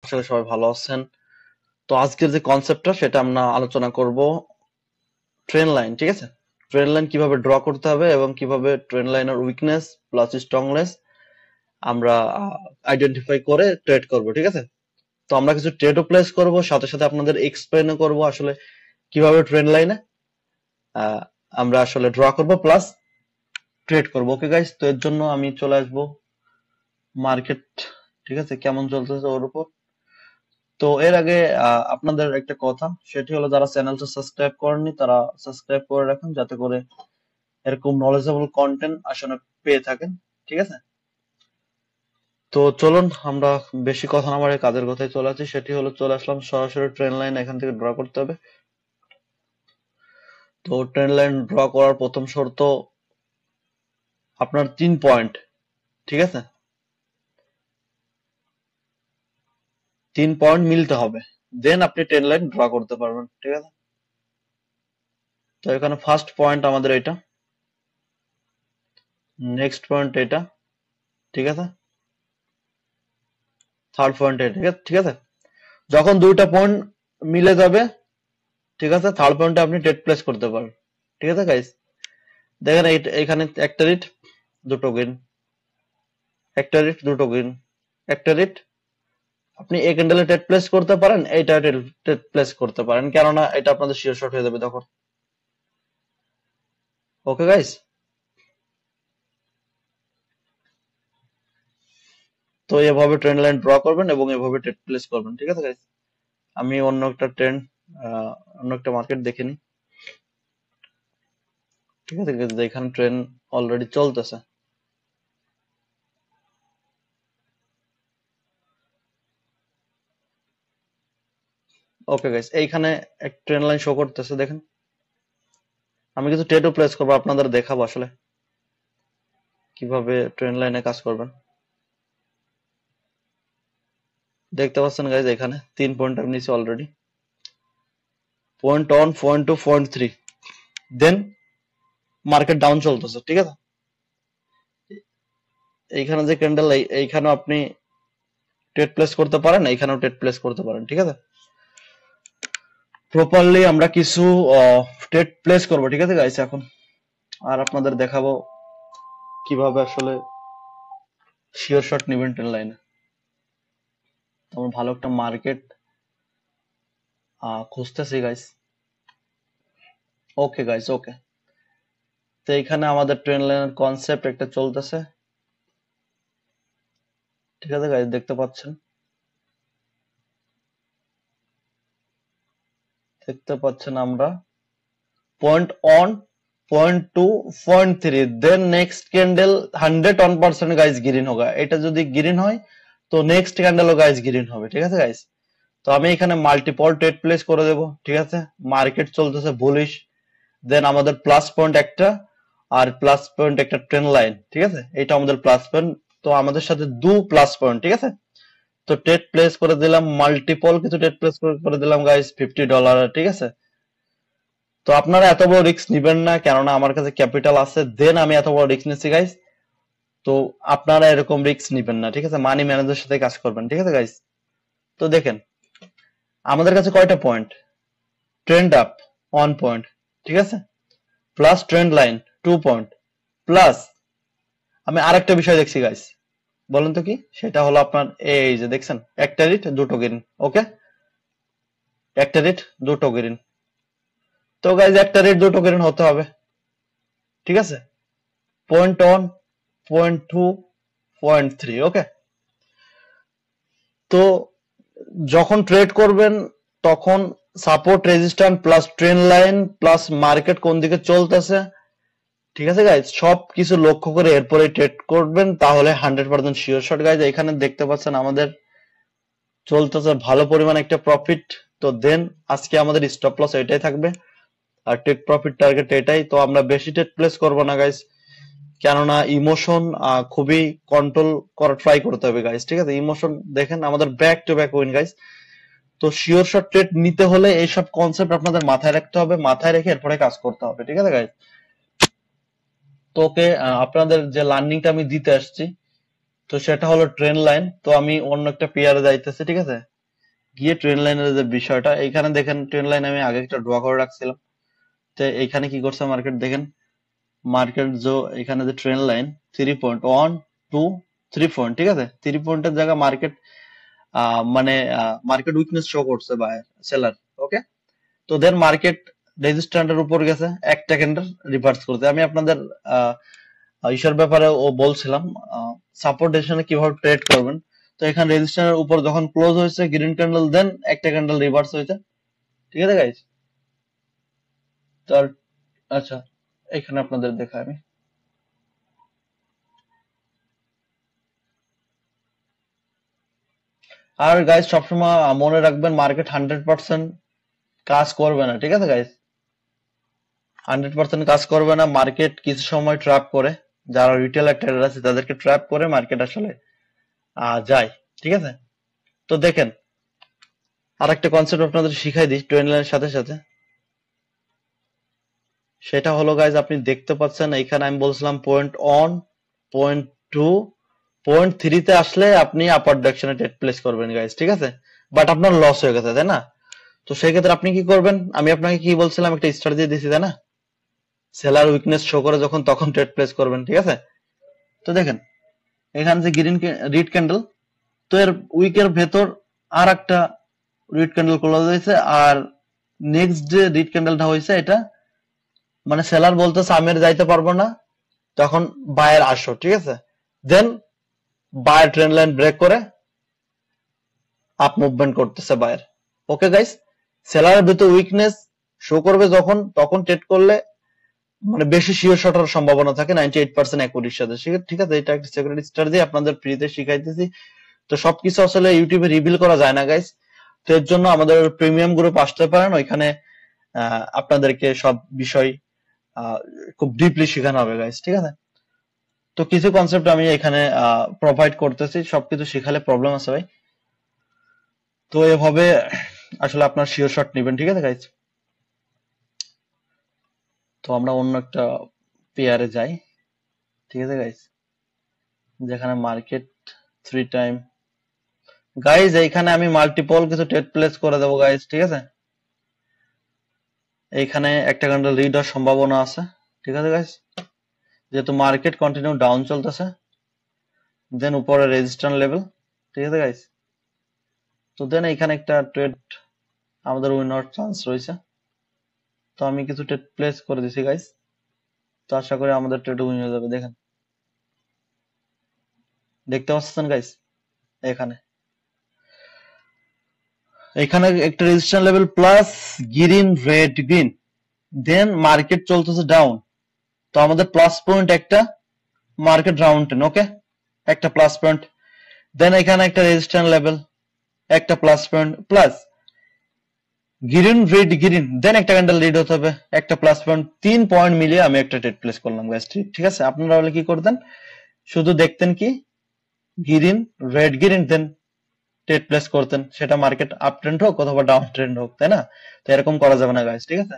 আশা করি সবাই ভালো আছেন। তো আজকের যে কনসেপ্টটা সেটা আমরা আলোচনা করব ট্রেন লাইন, ঠিক আছে? ট্রেন লাইন কিভাবে ড্র করতে হবে এবং কিভাবে ট্রেন লাইনের উইকনেস প্লাস স্ট্রংনেস আমরা আইডেন্টিফাই করে ট্রেড করব, ঠিক আছে? তো আমরা কিছু ট্রেডও প্লেস করব, সাথে সাথে আপনাদের এক্সপ্লেনও করব আসলে কিভাবে ট্রেন লাইনে আমরা আসলে ড্র করব প্লাস ট্রেড করব। ওকে গাইস, তো এর জন্য আমি চলে আসব মার্কেট, ঠিক আছে, কেমন চলতেছে ওর উপর। তো এর আগে আপনাদের একটা কথা, সেটি হলো যারা চ্যানেলটা সাবস্ক্রাইব করেননি তারা সাবস্ক্রাইব করে রাখুন, যাতে করে এরকম নলেজেবল কন্টেন্ট আসলে পেয়ে থাকেন, ঠিক আছে? তো চলুন আমরা বেশি কথা না বাড়িয়ে কাজের কথায় চলে আসি, সেটি হলো চলে আসলাম সরাসরি ট্রেন লাইন এখান থেকে ড্র করতে হবে। তো ট্রেন লাইন ড্র করার প্রথম শর্ত আপনার 3 পয়েন্ট, ঠিক আছে? 3 পয়েন্ট মিলতে হবে, দেন আপনি ট্রেন লাইন ড্র করতে পারবেন, ঠিক আছে? তো এখানে ফার্স্ট পয়েন্ট আমাদের এটা, নেক্সট পয়েন্ট এটা, ঠিক আছে, থার্ড পয়েন্ট এটা, ঠিক আছে? যখন দুইটা পয়েন্ট মিলে যাবে, ঠিক আছে, থার্ড পয়েন্টে আপনি ট্রেড প্লেস করতে পারেন, ঠিক আছে গাইস? দেখেন এখানে একটা রিট, দুটো গ্রিন, একটা রিট, দুটো গ্রিন, একটা রিট। আপনি এই ক্যান্ডেলে ট্রেড প্লেস করতে পারেন, এইটা ট্রেড প্লেস করতে পারেন, কেননা এটা আপনাদের শিওর শর্ট হয়ে যাবে তখন। ওকে গাইস, তো এভাবে ট্রেন্ড লাইন ড্র করবেন এবং এভাবে ট্রেড প্লেস করবেন, ঠিক আছে গাইস? আমি অন্য একটা ট্রেন্ড, অন্য একটা মার্কেট দেখে নিই, ঠিক আছে? এখানে ট্রেন্ড অলরেডি চলতেছে। ওকে গাইস, এইখানে এক ট্রেন্ড লাইন শো করতেছে, দেখেন। আমি কিছু ট্রেডও প্লেস করবো, আপনাদের দেখাবো আসলে কিভাবে ট্রেন্ড লাইনে কাজ করবেন। দেখতে পাচ্ছেন গাইজ, এখানে 3 পয়েন্ট আমি নিয়েছি অলরেডি, পয়েন্ট 1, পয়েন্ট 2, পয়েন্ট 3, দেন মার্কেট ডাউন চলতেছে, ঠিক আছে? এইখানে যে ক্যান্ডেল, এইখানেও আপনি ট্রেড প্লেস করতে পারেন, এইখানেও ট্রেড প্লেস করতে পারেন, ঠিক আছে? প্রপারলি আমরা কিছু ট্রেড প্লেস করবো, ঠিক আছে গাইস এখন, আর আপনাদের দেখাবো কিভাবে আসলে শিওর শট নিবেন ট্রেন লাইনে। আমরা ভালো একটা মার্কেট খুঁজতেছি গাইস। ওকে গাইস, ওকে। তো এখানে আমাদের ট্রেন লাইনের কনসেপ্ট একটা চলতেছে, ঠিক আছে গাইস, দেখতে পাচ্ছেন, আমরা point 1, point 2, point 3, then next candle 101% guys green হোগা। এটা যদি গ্রিন হয় তো নেক্সট ক্যান্ডেলও গাইস গ্রিন হবে, ঠিক আছে গাইস? তো আমি এখানে মাল্টিপল ট্রেড প্লেস করে দেব, ঠিক আছে? মার্কেট চলতেছে বুলিশ, দেন আমাদের প্লাস পয়েন্ট একটা, আর প্লাস পয়েন্ট একটা ট্রেন লাইন, ঠিক আছে? এটা আমাদের প্লাস পয়েন্ট, তো আমাদের সাথে দু প্লাস পয়েন্ট, ঠিক আছে? তো ট্রেড প্লেস করে দিলাম, মাল্টিপল কিছু ট্রেড প্লেস করে দিলাম গাইস $50, ঠিক আছে? তো আপনারা এত বড় রিস্ক নিবেন না, কেননা আমার কাছে ক্যাপিটাল আছে, দেন আমি এত বড় রিস্ক নিচ্ছি গাইস। তো আপনারা এরকম রিস্ক নিবেন না, ঠিক আছে? মানি ম্যানেজারের সাথে কাজ করবেন, ঠিক আছে গাইস? তো দেখেন আমাদের কাছে কয়টা পয়েন্ট, ট্রেন্ড আপ 1 পয়েন্ট, ঠিক আছে, plus trend line 2 point, plus আমি আরেকটা বিষয় দেখছি গাইস, বলেন তো কি? সেটা হলো আপনার এই যে দেখছেন, একটা রিট দুটো গ্রিন, ওকে, একটা রিট দুটো গ্রিন। তো গাইস একটা রিট দুটো গ্রিন হতে হবে, ঠিক আছে? পয়েন্ট 1, পয়েন্ট 2, পয়েন্ট 3, ওকে। তো যখন ট্রেড করবেন তখন support resistance plus train line plus market কোন দিকে চলতেছে, ঠিক আছে গাইজ, সব কিছু লক্ষ্য করে এরপরে ট্রেড করবেন, তাহলে 100% শিওর শট গাইজ। এখানে দেখতে পাচ্ছেন আমাদের চলতেছে ভালো পরিমাণ একটা প্রফিট। তো দেন আজকে আমাদের স্টপ লস এটাই থাকবে, আর টেক প্রফিট টার্গেট এটাই। তো আমরা বেশি ট্রেড প্লেস করবো না গাইজ, কেননা ইমোশন খুবই কন্ট্রোল করা ট্রাই করতে হবে গাইজ, ঠিক আছে? ইমোশন দেখেন আমাদের back to back win guys. তো শিওর শট ট্রেড নিতে হলে এইসব কনসেপ্ট আপনাদের মাথায় রাখতে হবে, মাথায় রেখে এরপরে কাজ করতে হবে, ঠিক আছে গাইজ? তো ওকে, আপনাদের যে লার্নিংটা আমি দিতে আসছি, তো সেটা হলো ট্রেন লাইন। তো আমি অন্য একটা পেয়ারে যাইতেছি, ঠিক আছে? গিয়ে ট্রেন লাইনের যে বিষয়টা, এইখানে দেখেন ট্রেন লাইন আমি আগে একটা ড্র করে রাখছিলাম। তো এইখানে কি করছে মার্কেট দেখেন, মার্কেট যে এখানে যে ট্রেন লাইন 3.1 2 3 পয়েন্ট, ঠিক আছে, 3 পয়েন্টের জায়গায় মার্কেট মানে মার্কেট উইকনেস শো করছে বায়ার সেলার। ওকে, তো দেন মার্কেট রেজিস্ট্যান্টের উপর গেছে, একটা ক্যান্ডেল রিভার্স করতে। আমি আপনাদের ইসের ব্যাপারে ও বলছিলাম সাপোর্ট এখানে কিভাবে ট্রেড করবেন। তো এখানে রেজিস্ট্যান্টের উপর যখন ক্লোজ হয়েছে গ্রিন ক্যান্ডেল, দেন একটা ক্যান্ডেল রিভার্স হয়েছে, ঠিক আছে গাইস। তার আচ্ছা, এখানে আপনাদের দেখা আমি, আর গাইস সবসময় মনে রাখবেন মার্কেট 100% কাজ করবে না, ঠিক আছে গাইস, 100% কাজ করবে না। মার্কেট কিছু সময় ট্র্যাপ করে, যারা রিটেলার ট্রেডার আছে তাদেরকে ট্র্যাপ করে মার্কেট আসলে যায়, ঠিক আছে। তো দেখেন আর একটা কনসেপ্ট আপনাদের শিখাই দিই ট্রেন লাইনের সাথে সাথে, সেটা হলো গাইজ আপনি দেখতে পাচ্ছেন এখানে আমি বলছিলাম point one, point two, point থ্রিতে আসলে আপনি আপার ডাইরেকশনে ট্রেড প্লেস করবেন গাইজ, ঠিক আছে, বাট আপনার লস হয়ে গেছে, তাই না? তো সেই ক্ষেত্রে আপনি কি করবেন, আমি আপনাকে কি বলছিলাম একটা স্ট্র্যাটেজি দিয়েছি, তাই না? সেলার উইকনেস শো করে যখন, তখন ট্রেড প্লেস করবেন, ঠিক আছে। তো দেখেন এখানে যে গ্রিন রিড ক্যান্ডেল, তো এর উইকের ভেতর আর একটা রিড ক্যান্ডেল ক্লোজ হয়েছে, আর নেক্সট যে রিড ক্যান্ডেলটা হয়েছে এটা মানে সেলার বলতেছে আমি আর যাইতে পারবো না, তখন বায়ার আসো, ঠিক আছে। দেন বায়ার ট্রেন্ড লাইন ব্রেক করে আপ মুভমেন্ট করতেছে বায়ার। ওকে গাইস, সেলারের ভিতর উইকনেস শো করবে যখন, তখন ট্রেড করলে মানে বেশি শিওর শট হওয়ার সম্ভাবনা থাকে 98% অ্যাকুরেসির সাথে, ঠিক আছে। এটা একটা সিক্রেট স্ট্র্যাটেজি আপনাদের ফ্রিতে শিখাইতেছি। তো সবকিছু আসলে ইউটিউবে রিভিল করা যায় না গাইস, তো এর জন্য আমাদের প্রিমিয়াম গ্রুপ আসতে পারেন, ওইখানে আপনাদেরকে সব বিষয় খুব ডিপলি শেখানো হবে গাইস, ঠিক আছে। তো কিছু কনসেপ্ট আমি এখানে প্রোভাইড করতেছি, সবকিছু শেখালে প্রবলেম আছে ভাই। তো এভাবে আসলে আপনার শিওর শট নেবেন, ঠিক আছে গাইস। তো আমরা অন্য একটা পেয়ারে যাই, ঠিক আছে গাইস, যেখানে মার্কেট 3 টাইম গাইস, এইখানে আমি মাল্টিপল কিছু ট্রেড প্লেস করে দেবো গাইস, ঠিক আছে। এইখানে একটা ক্যান্ডেল রিড হওয়ার সম্ভাবনা আছে, ঠিক আছে গাইস, যেহেতু মার্কেট কন্টিনিউ ডাউন চলতেছে। দেন উপরে রেজিস্ট্যান্স লেভেল, ঠিক আছে গাইস। তো দেন এখানে একটা ট্রেড আমাদের উইন হওয়ার চান্স রয়েছে, তো আমি কিছু ট্রেড প্লেস করে দিছি গাইস, তো আশা করি আমাদের ট্রেড উইন হয়ে যাবে। দেখেন, দেখতে পাচ্ছেন গাইস, এখানে এখানে একটা resistance level plus green red green, then market চলতেছে ডাউন, তো আমাদের প্লাস পয়েন্ট একটা, মার্কেট রাউন্ড টেন, ওকে, একটা প্লাস পয়েন্ট। দেন এখানে একটা রেজিস্ট্যান্স লেভেল, একটা plus point, plus green red green, then একটা ক্যান্ডেল রিড হতে হবে, একটা প্লাস পয়েন্ট, 3 পয়েন্ট মিলিয়ে আমি একটা ট্রেড প্লেস করলাম গাইস, ঠিক আছে। আপনারা হলে কি করতেন, শুধু দেখতেন কি গ্রিন রেড গ্রিন, দেন ট্রেড প্লেস করতেন, সেটা মার্কেট আপ ট্রেন্ড হোক অথবা ডাউন ট্রেন্ড হোক, তাই না? তো এরকম করা যাবে না গাইস, ঠিক আছে।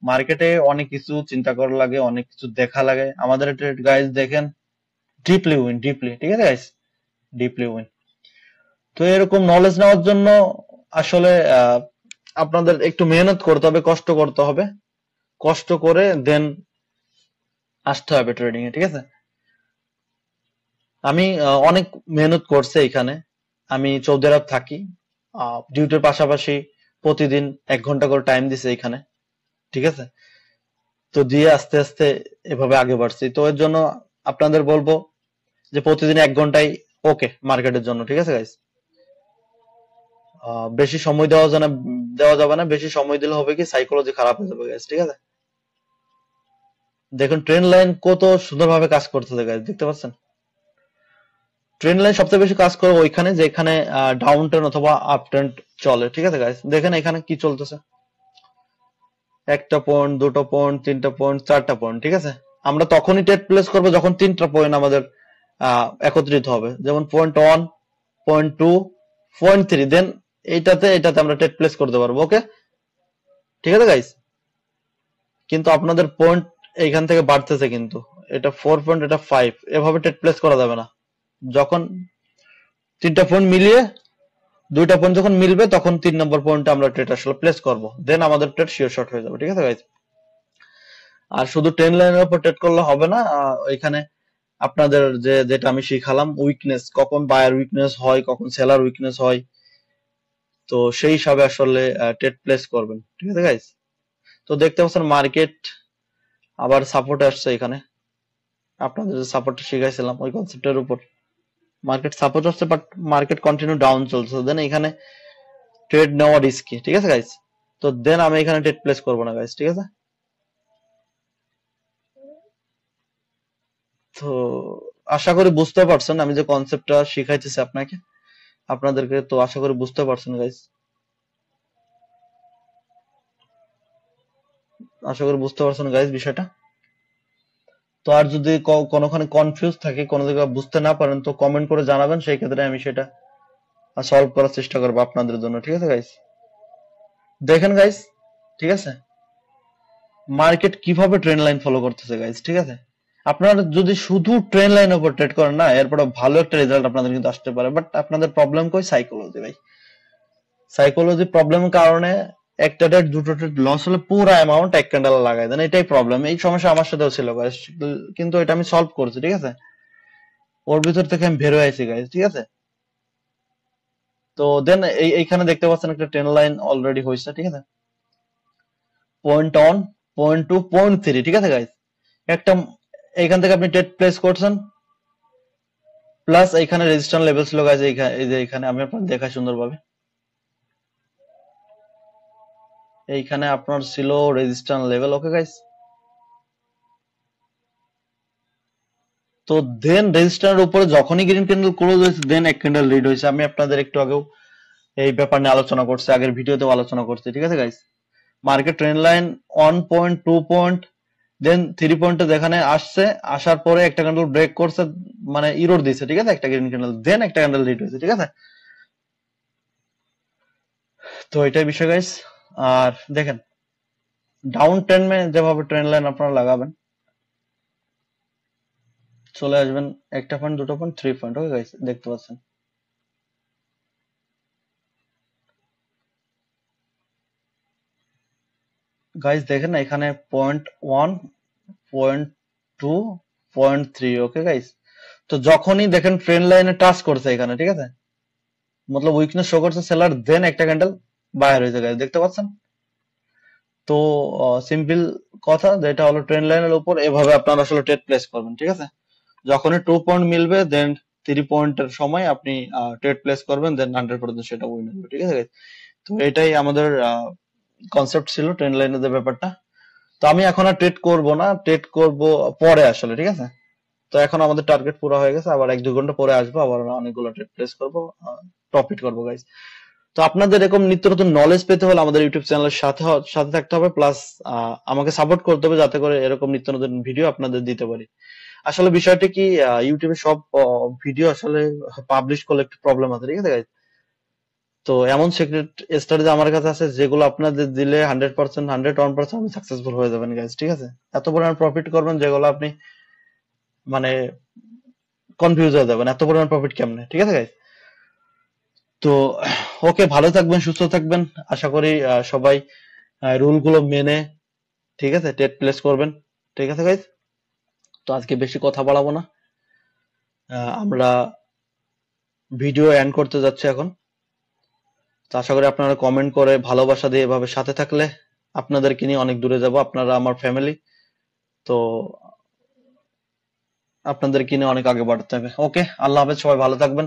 মার্কেটে অনেক কিছু চিন্তা করা লাগে, অনেক কিছু দেখা লাগে। আমাদের ট্রেড গাইস দেখেন ডিপলি উইন, ডিপলি, ঠিক আছে গাইস, ডিপলি উইন। তো এরকম নলেজ নেওয়ার জন্য আসলে আপনাদের একটু মেহনত করতে হবে, কষ্ট করতে হবে, কষ্ট করে দেন আসতে হবে ট্রেডিং এ, ঠিক আছে। আমি অনেক মেহনত করছি এখানে, আমি সৌদি আরব থাকি, ডিউটির পাশাপাশি প্রতিদিন 1 ঘন্টা করে টাইম দিছে এখানে, ঠিক আছে। তো দিয়ে আস্তে আস্তে এভাবে আগে বাড়ছি। তো এর জন্য আপনাদের বলবো যে প্রতিদিন 1 ঘন্টাই ওকে মার্কেটের জন্য, ঠিক আছে গাইস। বেশি সময় দেওয়া যাবে না, বেশি সময় দিলে হবে কি সাইকোলজি খারাপ হয়ে যাবে গাইস, ঠিক আছে। দেখুন ট্রেন লাইন কত সুন্দরভাবে কাজ করতেছে গাইস, দেখতে পাচ্ছেন। ট্রেন লাইন সবচেয়ে বেশি কাজ করে ওইখানে যেখানে ডাউন ট্রেন অথবা আপ ট্রেন চলে, ঠিক আছে গাইস। দেখেন এখানে কি চলতেছে, 1টা পয়েন্ট, 2টা পয়েন্ট, 3টা পয়েন্ট, 4টা পয়েন্ট, ঠিক আছে। আমরা তখনই ট্রেড প্লেস করবো যখন 3টা পয়েন্ট আমাদের একত্রিত হবে, যেমন পয়েন্ট 1, পয়েন্ট 2, পয়েন্ট 3, দেন এটাতে আমরা ট্রেড প্লেস করতে পারবো, ওকে, ঠিক আছে গাইস। কিন্তু আপনাদের পয়েন্ট এইখান থেকে বাড়তেছে, কিন্তু এটা 4 পয়েন্ট, এটা 5, এভাবে ট্রেড প্লেস করা যাবে না। যখন 3টা পয়েন্ট মিলিয়ে দুইটা পয়েন্ট যখন মিলবে তখন 3 নম্বর পয়েন্টে আমরা ট্রেড আসলে প্লেস করব, দেন আমাদের ট্রেড শিওর শর্ট হয়ে যাবে। ঠিক আছে গাইস, আর শুধু ট্রেন্ড লাইনের উপর ট্রেড করলে হবে না, এখানে আপনাদের যেটা আমি শিখালাম উইকনেস, কখন বায়ার উইকনেস হয়, কখন সেলার উইকনেস হয়, তো সেই হিসাবে আসলে ট্রেড প্লেস করবেন। ঠিক আছে গাইস, তো দেখতে পাচ্ছেন মার্কেট আবার সাপোর্টে আসছে। এখানে আপনাদের যে সাপোর্টটা শিখাইছিলাম ওই কনসেপ্টের উপর মার্কেট সাপোর্ট আসছে, বাট মার্কেট কন্টিনিউ ডাউন চলছে, দেন এখানে ট্রেড নেওয়া রিস্কি। ঠিক আছে গাইস, তো দেন আমি এখানে ট্রেড প্লেস করবো না গাইস। ঠিক আছে, তো আশা করি বুঝতে পারছেন আমি যে কনসেপ্টটা শিখাইতেছি আপনাদেরকে, তো আশা করি বুঝতে পারছেন গাইস, আশা করি বুঝতে পারছেন গাইস বিষয়টা। তো আর যদি কোনোখানে কনফিউজ থাকে, কোনো জায়গায় বুঝতে না পারেন, তো কমেন্ট করে জানাবেন, সেই ক্ষেত্রে আমি সেটা সলভ করার চেষ্টা করবো আপনাদের জন্য। ঠিক আছে গাইস, দেখেন গাইস, ঠিক আছে, মার্কেট কিভাবে ট্রেন্ড লাইন ফলো করতেছে গাইস। ঠিক আছে, আপনারা যদি শুধু ট্রেন্ড লাইনের উপর ট্রেড করেন না, এরপরে ভালো একটা রেজাল্ট আপনাদের কিন্তু আসতে পারে, বাট আপনাদের প্রবলেম কই? সাইকোলজি ভাই, সাইকোলজি প্রবলেমের কারণে একটা ট্রেড দুটো ট্রেড লস হলে পুরো অ্যামাউন্ট এক ক্যান্ডেলে লাগাই দেন, এটাই প্রবলেম। এই সমস্যা আমার সাথেও ছিল গাইস, কিন্তু এটা আমি সলভ করছি। ঠিক আছে, ওর ভিতর থেকে আমি বের হয়ে আইছি গাইস। ঠিক আছে, তো দেন এইখানে দেখতে পাচ্ছেন একটা ট্রেন্ড লাইন অলরেডি হয়েছে। ঠিক আছে, point one, point two, point three. ঠিক আছে গাইস, একটা এইখান থেকে আপনি ট্রেড প্লেস করছেন, প্লাস এইখানে রেজিস্ট্যান্স লেভেল ছিল গাইস, এই যে এখানে আমি আপনার দেখাই সুন্দরভাবে, এইখানে আপনার ছিল রেজিস্ট্যান্স লেভেল। ওকে গাইস, তো দেন রেজিস্ট্যান্সের উপরে যখনই গ্রিন ক্যান্ডেল ক্লোজ হয়েছে, দেন এক ক্যান্ডেল লিড হয়েছে। আমি আপনাদের একটু আগেও এই ব্যাপার নিয়ে আলোচনা করছি, আগের ভিডিওতেও আলোচনা করছি। ঠিক আছে guys, market trend line 1 point, 2 point, then 3 পয়েন্টে যেখানে আসছে, আসার পরে একটা ক্যান্ডেল ব্রেক করছে, মানে ইরোর দিছে। ঠিক আছে, একটা গ্রিন ক্যান্ডেল, দেন একটা ক্যান্ডেল লিড হয়েছে। ঠিক আছে, তো এটাই বিষয় গাইস। আর দেখেন ডাউন ট্রেন্ড যেভাবে ট্রেন্ড লাইন আপনারা লাগাবেন, চলে আসবেন একটা পয়েন্ট, দুটো পয়েন্ট, 3 পয়েন্ট। ওকে গাইস, দেখতে পাচ্ছেন গাইস, দেখেন না এখানে point one, point two, point three. Okay guys, তো যখনই দেখেন ট্রেন্ড লাইনে টাচ করছে এখানে, ঠিক আছে, মতলব উইকনেস শো করছে সেলার, দেন একটা ক্যান্ডেল বায়ার হয়েছে গাইস, দেখতে পাচ্ছেন। তো সিম্পল কথা, যেটা হলো ট্রেন্ড লাইনের উপর এভাবে আপনারা আসলে ট্রেড প্লেস করবেন। ঠিক আছে, যখনই 2 পয়েন্ট মিলবে, দেন 3 পয়েন্টের সময় আপনি ট্রেড প্লেস করবেন, দেন 100% সেটা উইন হবে। ঠিক আছে guys? তো এটাই আমাদের কনসেপ্ট ছিল ট্রেন্ড লাইনের যে ব্যাপারটা। তো আমি এখন আর ট্রেড করব না, ট্রেড করব পরে আসলে। ঠিক আছে, তো এখন আমাদের টার্গেট পুরো হয়ে গেছে, আবার 1-2 ঘন্টা পরে আসবো, আবার অনেকগুলো ট্রেড প্লেস করবো, প্রফিট করবো গাইস। তো আপনাদের এরকম নিত্য নতুন নলেজ পেতে হলে আমাদের ইউটিউব চ্যানেলের সাথে থাকতে হবে, প্লাস আমাকে সাপোর্ট করতে হবে, যাতে করে এরকম নিত্য নতুন ভিডিও আপনাদের দিতে পারি। আসলে বিষয়টা কি, ইউটিউবে সব ভিডিও আসলে পাবলিশ করলে একটু প্রবলেম আছে। ঠিক আছে guys? তো এমন সিক্রেট স্টাডিজ আমার কাছে আছে, যেগুলো আপনাদের দিলে 100%, 101% আপনি সাকসেসফুল হয়ে যাবেন গাইজ। ঠিক আছে, এত পরিমাণ প্রফিট করবেন যেগুলো আপনি মানে কনফিউজ হয়ে যাবেন, এত পরিমাণ প্রফিট কেমনে। ঠিক আছে গাইজ, তো ওকে, ভালো থাকবেন, সুস্থ থাকবেন। আশা করি সবাই রুল গুলো মেনে, ঠিক আছে, ট্রেড প্লেস করবেন। ঠিক আছে গাইজ, তো আজকে বেশি কথা বাড়াবো না, আমরা ভিডিও এন্ড করতে যাচ্ছি এখন। তো আশা করি আপনারা কমেন্ট করে ভালোবাসা দিয়ে এভাবে সাথে থাকলে আপনাদেরকে নিয়ে অনেক দূরে যাব, আপনারা আমার ফ্যামিলি, তো আপনাদেরকে নিয়ে অনেক আগে বাড়তে হবে। ওকে, আল্লাহ হাফেজ, সবাই ভালো থাকবেন।